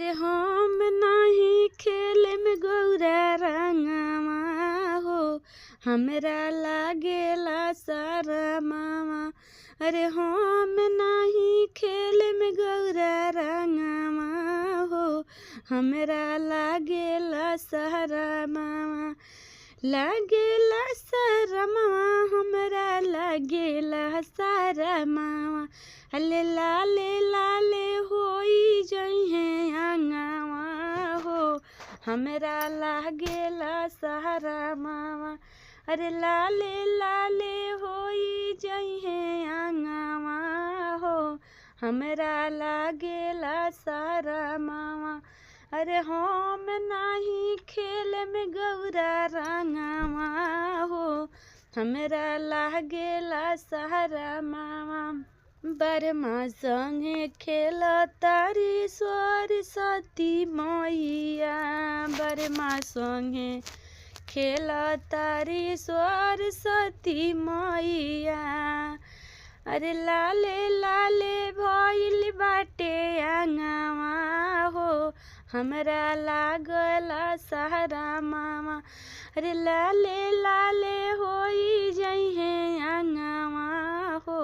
अरे हम नाही खेले में गौरा रंगवा हो, हमरा लागेला सारा मामा। अरे हम नाही खेले में गौरा रंगवा हो, हमरा लागेला सारा मामा। लागेला सारा मामा, हमरा लागेला सारा मामा। अले लाले लाले होई जइहे आंगवा हो, हमरा लागेला सारा मामा। अरे लाले लाले होई जइहे आंगवा हो, हमरा लागेला सारा मामा। अरे हम नाही खेले में गौरा रंगवा हो, हमरा लागेला सारा मामा। बरमा संगे खेल तारी सरस्वती मैया, बरमा संगे खेल तारी सरस्वती मैया। अरे लाले लाले भइल बाटे आंगवा हो, हमरा लागला सारा मामा। अरे लाले लाले होई जइहे आंगवा हो,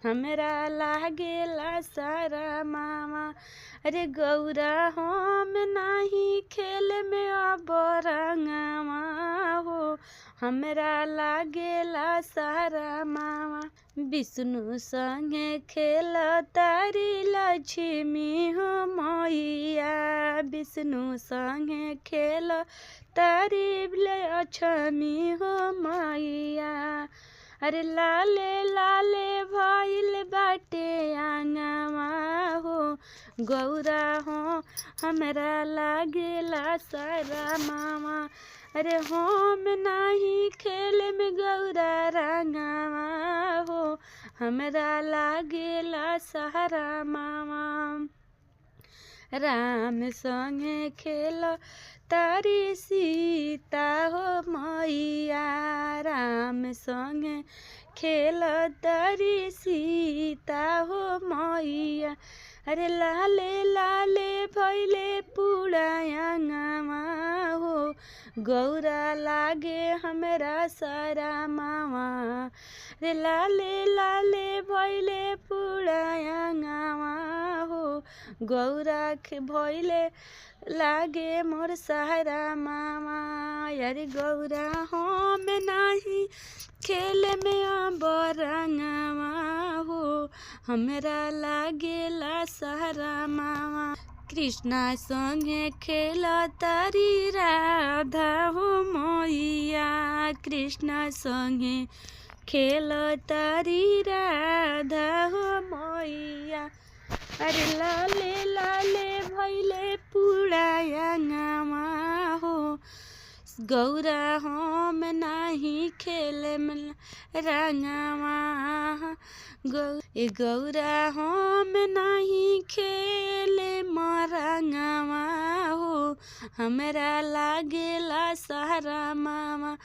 हमरा लागेला सारा मामा। अरे गौरा हम नाही खेले में अब रंगवा हो, हमरा लागेला सारा मामा। विष्णु संगे खेल तारी लक्ष्मी हो मैया, विष्णु संगे खेल तारी लक्ष्मी हो मैया। अरे लाले लाले भइल बाटे आंगवा हो, गौरा हो हमरा लागेला सारा मामा। अरे हम नाही खेले में गौरा रंगवा हो, हमरा लागेला सारा मामा। राम संगे खेल तारी सीता हो मैया, राम संगे खेल तारी सीता हो मैया। अरे लाले लाले भइले पूरा आंगवा हो, गौरा लागे हमरा सारा मामा। अरे लाले लाले भइले पूरा आंगवा हो, गौरा भइले लागे मोर सारा मामा। अरे गौरा हम नाही खेले में अब रंगवा हो, हमरा लागेला सारा मामा। कृष्णा संगे खेल तारी राधा हो मैया, कृष्णा संगे खेल तारी राधा हो मैया। अरे लाले लाले भइले पूरा आंगवा हो, गौरा हम नाही खेले में रंगवा। गौरा हम नाही खेले में रंगवा हो, हमरा लागेला सारा मामा।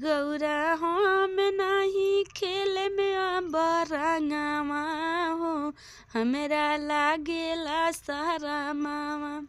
गौरा हम नाही खेले में अब रंगवा हो, हमरा लागेला सारा मामा।